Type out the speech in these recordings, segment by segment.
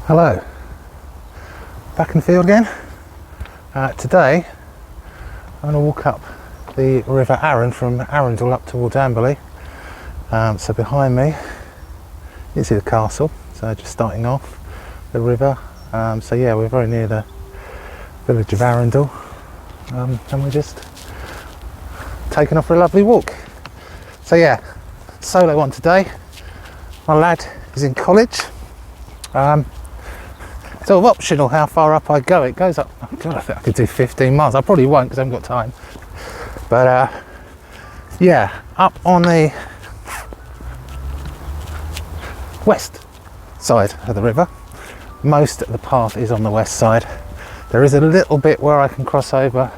Hello, back in the field again. Today I'm going to walk up the River Arun from Arundel up towards Amberley. So behind me you can see the castle, so just starting off the river. So yeah, we're very near the village of Arundel, and we're just taking off for a lovely walk. So yeah, solo one today. My lad is in college. Sort of optional how far up I go. It goes up, oh God, I think I could do 15 miles. I probably won't because I haven't got time. But yeah, up on the west side of the river. Most of the path is on the west side. There is a little bit where I can cross over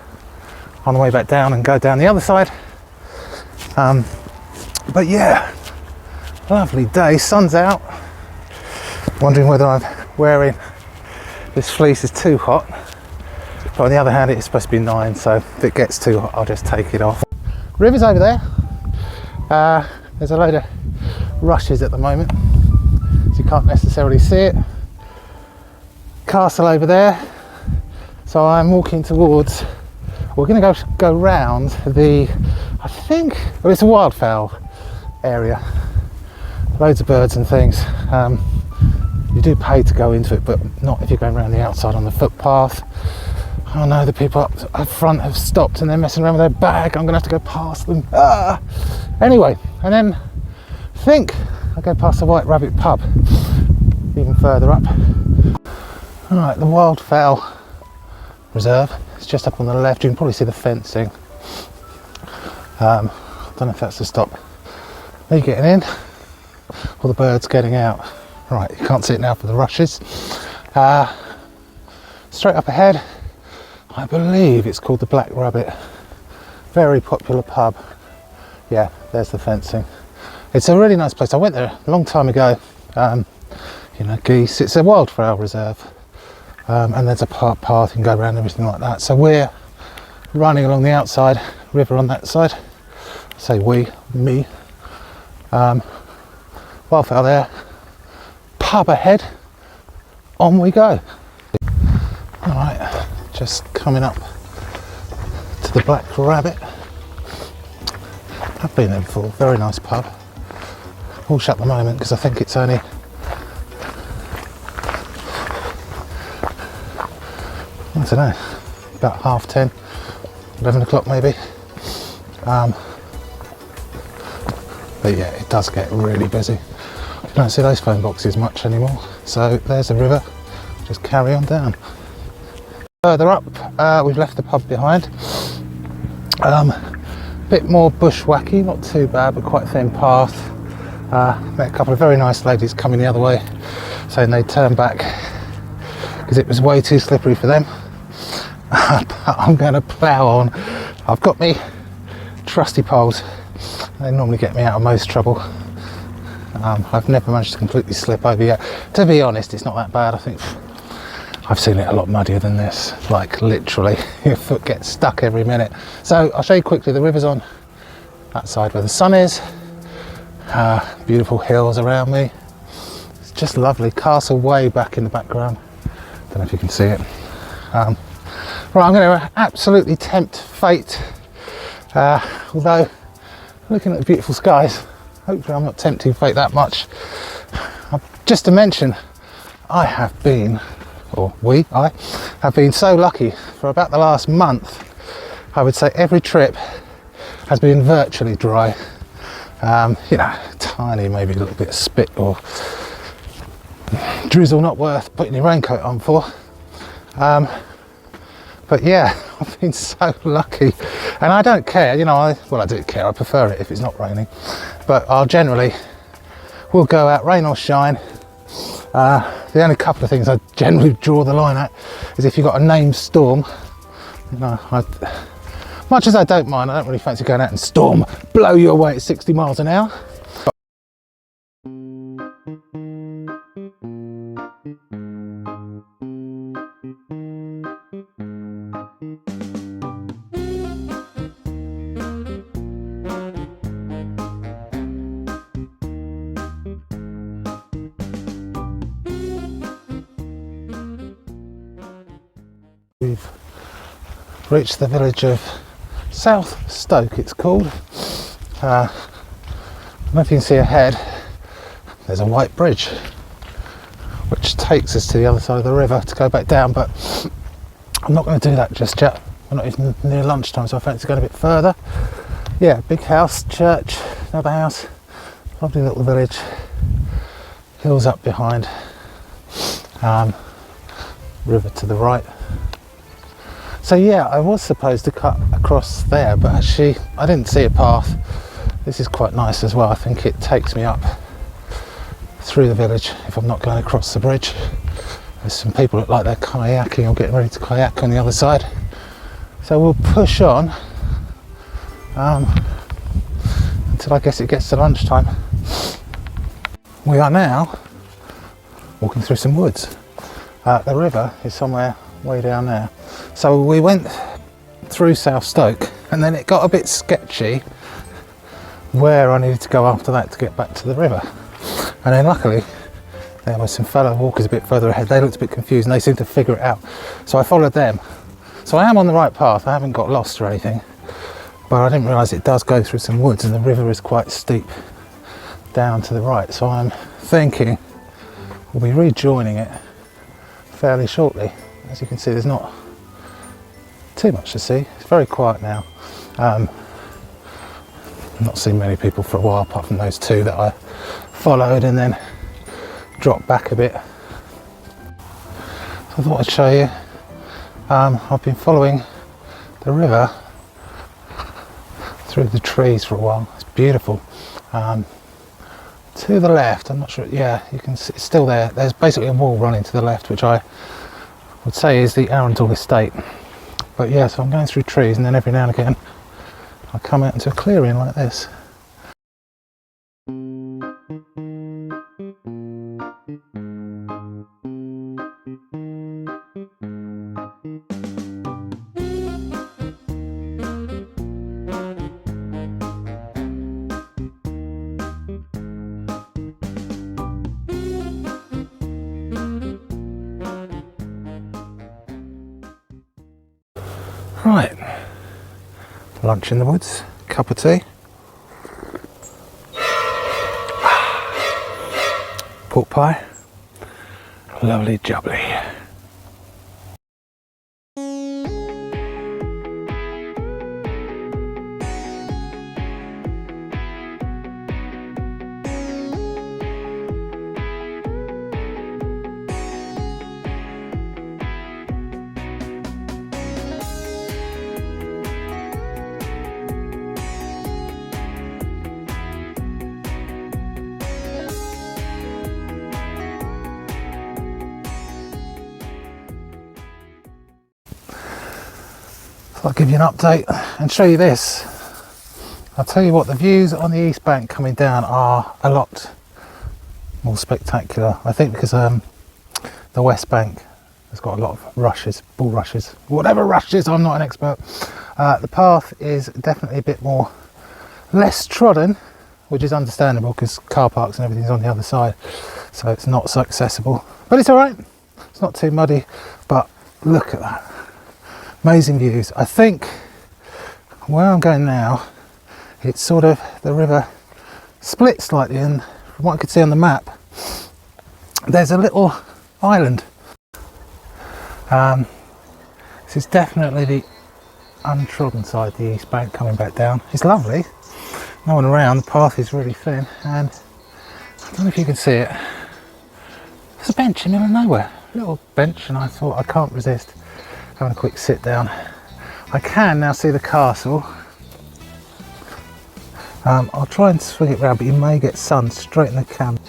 on the way back down and go down the other side. But yeah, lovely day, sun's out. Wondering whether I'm wearing this fleece is too hot, but on the other hand it's supposed to be 9, so if it gets too hot I'll just take it off. River's over there. There's a load of rushes at the moment, so you can't necessarily see it. Castle over there, so I'm walking towards, we're going to go round the, I think, well, it's a wildfowl area, loads of birds and things. You do pay to go into it, but not if you're going around the outside on the footpath. Oh no, the people up front have stopped and they're messing around with their bag. I'm going to have to go past them. Anyway, and then I think I'll go past the White Rabbit pub, even further up. Alright, the Wildfowl Reserve. It's just up on the left. You can probably see the fencing. I don't know if that's to stop me getting in or the birds getting out. Right, you can't see it now for the rushes. Straight up ahead, I believe it's called the Black Rabbit. Very popular pub. Yeah, there's the fencing. It's a really nice place. I went there a long time ago. You know, geese. It's a wildfowl reserve. And there's a path, you can go around, everything like that. So we're running along the outside, river on that side. I say we, me. Wildfowl there. Pub ahead, on we go. Alright, just coming up to the Black Rabbit. I've been there before, very nice pub. All shut at the moment because I think it's only I don't know, about 10:30, 11 o'clock maybe. But yeah, it does get really busy. You don't see those phone boxes much anymore. So there's the river, just carry on down. Further up, we've left the pub behind. Bit more bushwhacky, not too bad, but quite a thin path. Met a couple of very nice ladies coming the other way, saying they'd turn back because it was way too slippery for them. But I'm going to plough on. I've got me trusty poles. They normally get me out of most trouble. I've never managed to completely slip over yet. To be honest, it's not that bad. I think I've seen it a lot muddier than this. Like literally, your foot gets stuck every minute. So I'll show you quickly. The river's on that side where the sun is. Beautiful hills around me. It's just lovely. Castle way back in the background. Don't know if you can see it. Right, I'm going to absolutely tempt fate. Although looking at the beautiful skies, hopefully I'm not tempting fate that much. Just to mention, I have been so lucky for about the last month. I would say every trip has been virtually dry. You know, tiny, maybe a little bit of spit or drizzle not worth putting your raincoat on for. But yeah, I've been so lucky, and I don't care, you know, I do care, I prefer it if it's not raining, but I'll generally will go out, rain or shine. The only couple of things I generally draw the line at is if you've got a named storm. You know, much as I don't mind, I don't really fancy going out and storm, blow you away at 60 miles an hour. We've reached the village of South Stoke, it's called. I don't know if you can see ahead, there's a white bridge which takes us to the other side of the river to go back down, but I'm not going to do that just yet. We're not even near lunchtime, so I fancy going a bit further. Yeah, big house, church, another house, lovely little village, hills up behind, river to the right. So yeah, I was supposed to cut across there, but actually I didn't see a path. This is quite nice as well. I think it takes me up through the village if I'm not going across the bridge. There's some people that look like they're kayaking or getting ready to kayak on the other side. So we'll push on until I guess it gets to lunchtime. We are now walking through some woods. The river is somewhere way down there. So we went through South Stoke and then it got a bit sketchy where I needed to go after that to get back to the river. And then luckily there were some fellow walkers a bit further ahead. They looked a bit confused and they seemed to figure it out. So I followed them. So I am on the right path. I haven't got lost or anything, but I didn't realise it does go through some woods and the river is quite steep down to the right. So I'm thinking we'll be rejoining it fairly shortly. As you can see, there's not too much to see. It's very quiet now. Not seen many people for a while apart from those two that I followed and then dropped back a bit. So I thought I'd show you. I've been following the river through the trees for a while. It's beautiful. To the left, I'm not sure, yeah, you can see it's still there. There's basically a wall running to the left, which I would say is the Arundel estate. But yeah, so I'm going through trees and then every now and again I come out into a clearing like this. Right, lunch in the woods, cup of tea, pork pie, lovely jubbly. I'll give you an update and show you this. I'll tell you what, the views on the east bank coming down are a lot more spectacular. I think because the west bank has got a lot of rushes, bulrushes, whatever rushes, I'm not an expert. The path is definitely a bit more less trodden, which is understandable because car parks and everything's on the other side, so it's not so accessible. But it's all right, it's not too muddy, but look at that. Amazing views. I think where I'm going now, it's sort of, the river splits slightly, and from what I could see on the map, there's a little island. This is definitely the untrodden side, the east bank coming back down. It's lovely, no one around, the path is really thin, and I don't know if you can see it, there's a bench in the middle of nowhere, a little bench, and I thought I can't resist having a quick sit down. I can now see the castle. I'll try and swing it round, but you may get sun straight in the camera.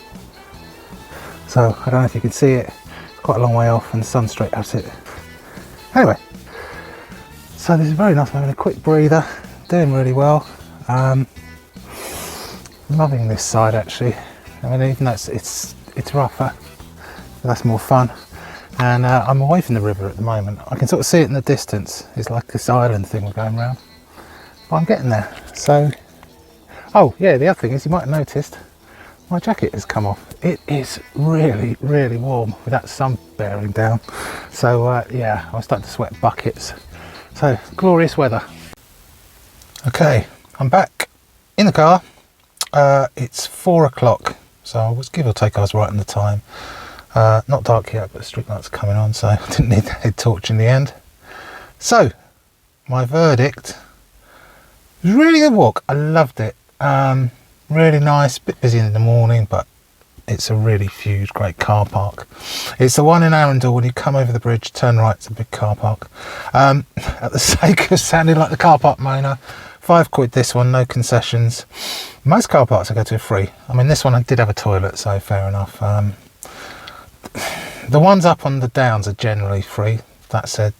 So I don't know if you can see it. It's quite a long way off and the sun straight at it. Anyway, so this is very nice. I'm having a quick breather, doing really well. Loving this side actually. I mean, even though it's rougher, but that's more fun. And I'm away from the river at the moment. I can sort of see it in the distance. It's like this island thing we're going around. But I'm getting there. So, oh yeah, the other thing is you might have noticed my jacket has come off. it is really, really warm with that sun bearing down. So yeah, I was starting to sweat buckets. So glorious weather. Okay, I'm back in the car. It's 4 o'clock, so I was, give or take, I was right on the time. Not dark yet, but the street lights are coming on, so I didn't need the head torch in the end. So my verdict was really good walk. I loved it. Really nice, bit busy in the morning, but it's a really huge, great car park. It's the one in Arundel. When you come over the bridge, turn right, it's a big car park. At the sake of sounding like the car park moaner, £5 this one, no concessions. Most car parks I go to are free. I mean, this one I did have a toilet, so fair enough. The ones up on the downs are generally free. That said,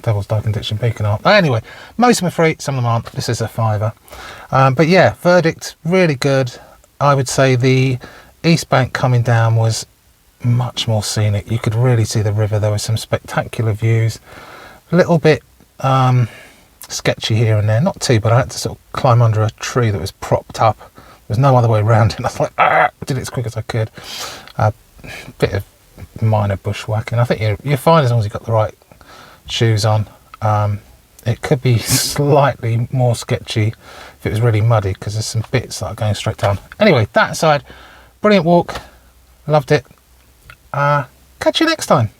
Devil's Dyke and Ditching Beacon aren't. Anyway, most of them are free, some of them aren't. This is a £5. But yeah, verdict, really good. I would say the East Bank coming down was much more scenic. You could really see the river. There were some spectacular views. A little bit sketchy here and there, not too, but I had to sort of climb under a tree that was propped up. There's no other way around it. I was like, did it as quick as I could. Bit of minor bushwhacking. I think you're fine as long as you've got the right shoes on. It could be slightly more sketchy if it was really muddy, because there's some bits that are going straight down. Anyway, that aside, brilliant walk, loved it. Catch you next time.